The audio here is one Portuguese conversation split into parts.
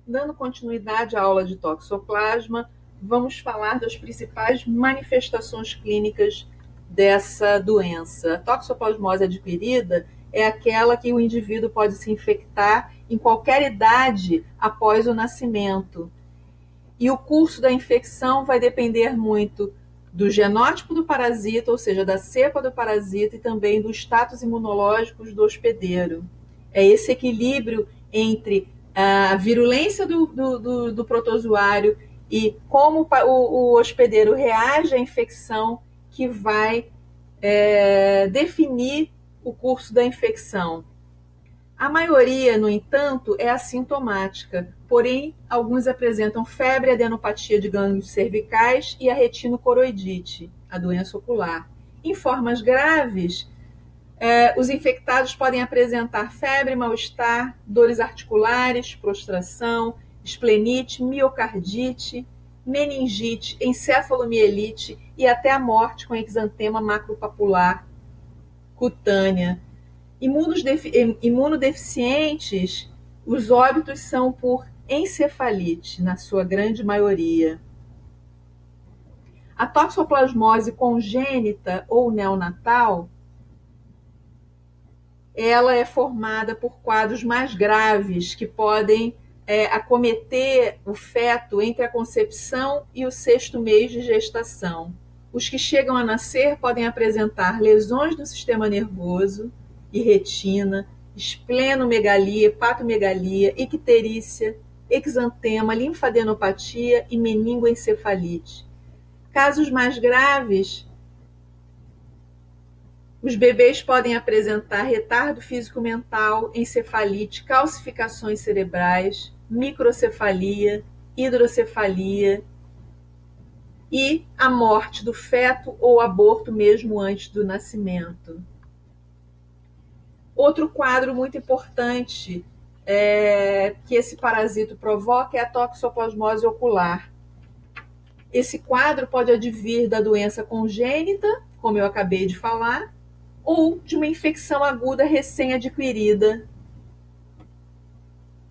Dando continuidade à aula de toxoplasma, vamos falar das principais manifestações clínicas dessa doença. A toxoplasmose adquirida é aquela que o indivíduo pode se infectar em qualquer idade após o nascimento. E o curso da infecção vai depender muito do genótipo do parasita, ou seja, da cepa do parasita, e também do status imunológico do hospedeiro. É esse equilíbrio entre a virulência do protozoário e como o hospedeiro reage à infecção que vai definir o curso da infecção. A maioria, no entanto, é assintomática, porém, alguns apresentam febre, adenopatia de gânglios cervicais e a retinocoroidite, a doença ocular. Em formas graves, os infectados podem apresentar febre, mal-estar, dores articulares, prostração, esplenite, miocardite, meningite, encefalomielite e até a morte com exantema macropapular cutânea. Imunodeficientes, os óbitos são por encefalite, na sua grande maioria. A toxoplasmose congênita ou neonatal, ela é formada por quadros mais graves que podem acometer o feto entre a concepção e o 6º mês de gestação. Os que chegam a nascer podem apresentar lesões no sistema nervoso e retina, esplenomegalia, hepatomegalia, icterícia, exantema, linfadenopatia e meningoencefalite. Casos mais graves, os bebês podem apresentar retardo físico-mental, encefalite, calcificações cerebrais, microcefalia, hidrocefalia e a morte do feto ou aborto mesmo antes do nascimento. Outro quadro muito importante que esse parasito provoca é a toxoplasmose ocular. Esse quadro pode advir da doença congênita, como eu acabei de falar, ou de uma infecção aguda recém-adquirida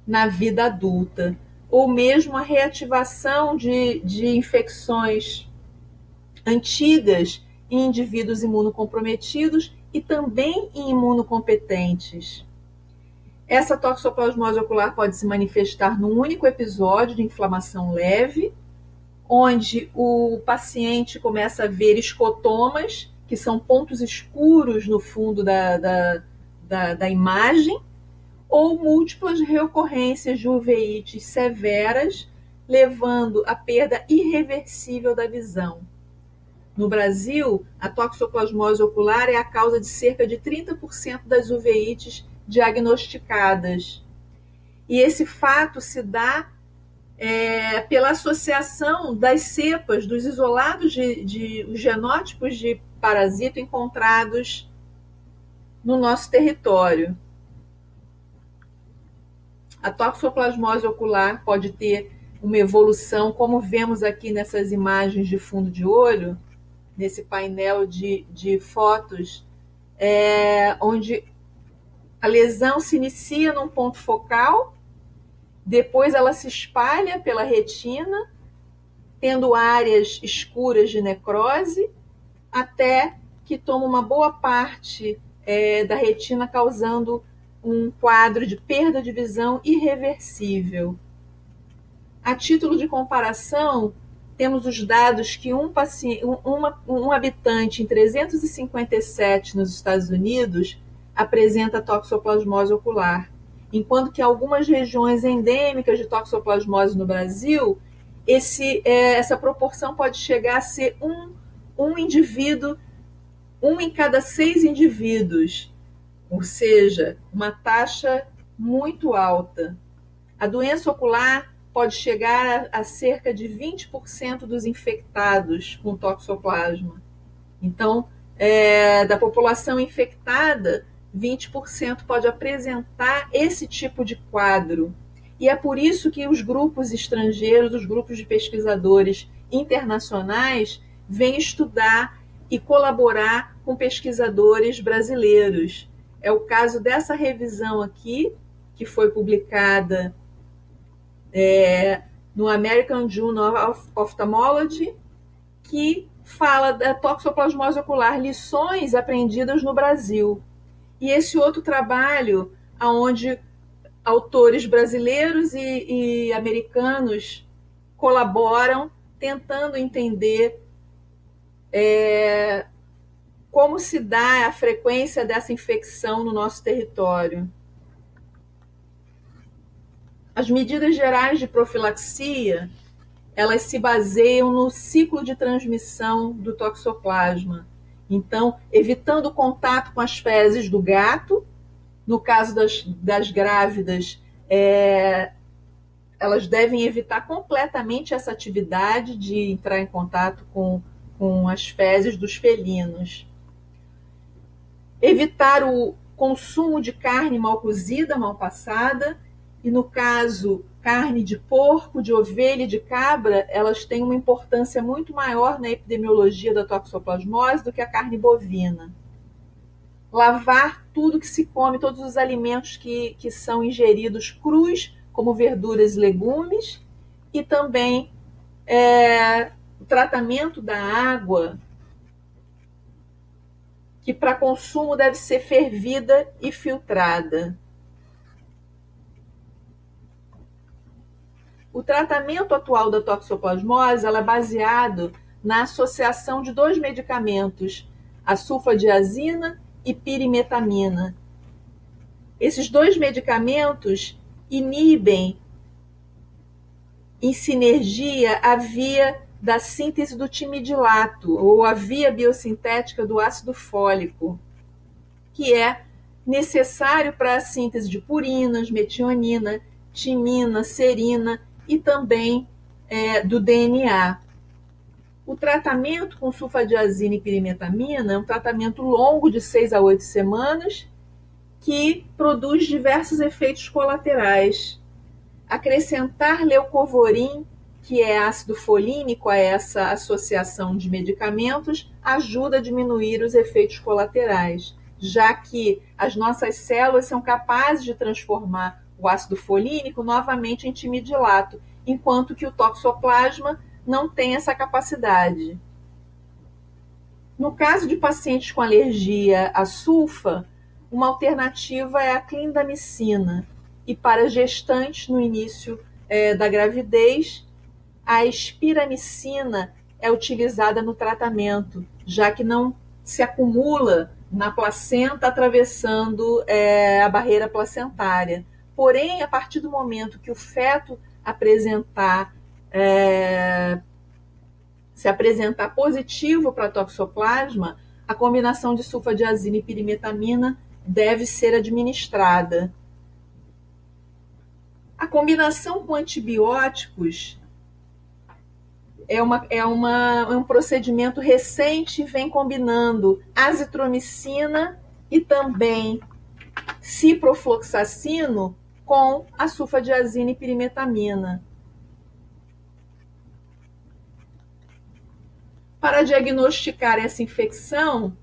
na vida adulta, ou mesmo a reativação de infecções antigas em indivíduos imunocomprometidos e também em imunocompetentes. Essa toxoplasmose ocular pode se manifestar num único episódio de inflamação leve, onde o paciente começa a ver escotomas, que são pontos escuros no fundo da imagem, ou múltiplas reocorrências de uveites severas, levando à perda irreversível da visão. No Brasil, a toxoplasmose ocular é a causa de cerca de 30% das uveites diagnosticadas. E esse fato se dá pela associação das cepas, dos isolados de genótipos de parasito encontrados no nosso território. A toxoplasmose ocular pode ter uma evolução, como vemos aqui nessas imagens de fundo de olho, nesse painel de fotos, onde a lesão se inicia num ponto focal, depois ela se espalha pela retina, tendo áreas escuras de necrose, até que toma uma boa parte da retina, causando um quadro de perda de visão irreversível. A título de comparação, temos os dados que um habitante em 357 nos Estados Unidos apresenta toxoplasmose ocular, enquanto que algumas regiões endêmicas de toxoplasmose no Brasil, essa proporção pode chegar a ser um indivíduo, 1 em cada 6 indivíduos, ou seja, uma taxa muito alta. A doença ocular pode chegar a cerca de 20% dos infectados com toxoplasma. Então, da população infectada, 20% pode apresentar esse tipo de quadro. E é por isso que os grupos estrangeiros, os grupos de pesquisadores internacionais, vêm estudar e colaborar com pesquisadores brasileiros. É o caso dessa revisão aqui, que foi publicada no American Journal of Ophthalmology, que fala da toxoplasmose ocular, lições aprendidas no Brasil. E esse outro trabalho, onde autores brasileiros e americanos colaboram, tentando entender como se dá a frequência dessa infecção no nosso território. As medidas gerais de profilaxia, elas se baseiam no ciclo de transmissão do toxoplasma. Então, evitando o contato com as fezes do gato, no caso das grávidas, elas devem evitar completamente essa atividade de entrar em contato com as fezes dos felinos. Evitar o consumo de carne mal cozida, mal passada, e no caso, carne de porco, de ovelha e de cabra, elas têm uma importância muito maior na epidemiologia da toxoplasmose do que a carne bovina. Lavar tudo que se come, todos os alimentos que são ingeridos crus, como verduras e legumes, e também o tratamento da água, que para consumo deve ser fervida e filtrada. O tratamento atual da toxoplasmose é baseado na associação de 2 medicamentos, a sulfadiazina e pirimetamina. Esses 2 medicamentos inibem em sinergia a via da síntese do timidilato, ou a via biosintética do ácido fólico, que é necessário para a síntese de purinas, metionina, timina, serina e também do DNA. O tratamento com sulfadiazina e pirimetamina é um tratamento longo de 6 a 8 semanas que produz diversos efeitos colaterais. Acrescentar leucovorin, que é ácido folínico, a essa associação de medicamentos, ajuda a diminuir os efeitos colaterais, já que as nossas células são capazes de transformar o ácido folínico novamente em timidilato, enquanto que o toxoplasma não tem essa capacidade. No caso de pacientes com alergia à sulfa, uma alternativa é a clindamicina, e para gestantes no início da gravidez, a espiramicina é utilizada no tratamento, já que não se acumula na placenta atravessando a barreira placentária. Porém, a partir do momento que o feto se apresentar positivo para toxoplasma, a combinação de sulfadiazina e pirimetamina deve ser administrada. A combinação com antibióticos é um procedimento recente, vem combinando azitromicina e também ciprofloxacino com a sulfadiazina e pirimetamina. Para diagnosticar essa infecção,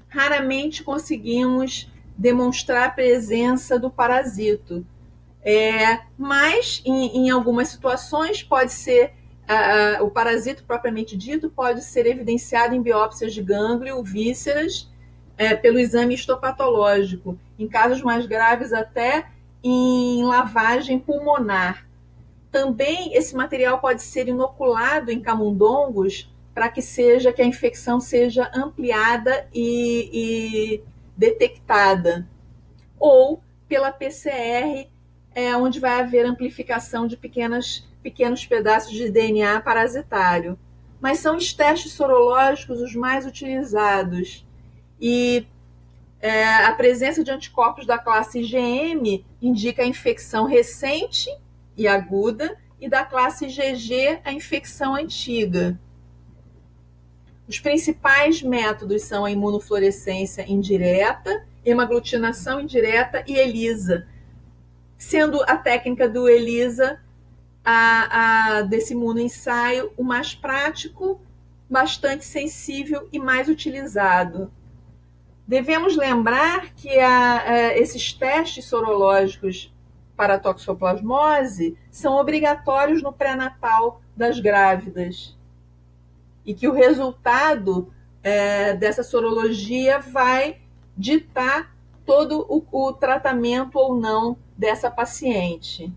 raramente conseguimos demonstrar a presença do parasito. Mas, em algumas situações, pode ser o parasito propriamente dito pode ser evidenciado em biópsias de gânglio, vísceras, pelo exame histopatológico. Em casos mais graves, até em lavagem pulmonar. Também esse material pode ser inoculado em camundongos para que a infecção seja ampliada e detectada. Ou pela PCR, onde vai haver amplificação de pequenos pedaços de DNA parasitário. Mas são os testes sorológicos os mais utilizados. E a presença de anticorpos da classe IgM indica a infecção recente e aguda, e da classe IgG a infecção antiga. Os principais métodos são a imunofluorescência indireta, hemaglutinação indireta e ELISA, sendo a técnica do ELISA, desse imunoensaio, o mais prático, bastante sensível e mais utilizado. Devemos lembrar que esses testes sorológicos para a toxoplasmose são obrigatórios no pré-natal das grávidas e que o resultado dessa sorologia vai ditar todo o tratamento ou não dessa paciente.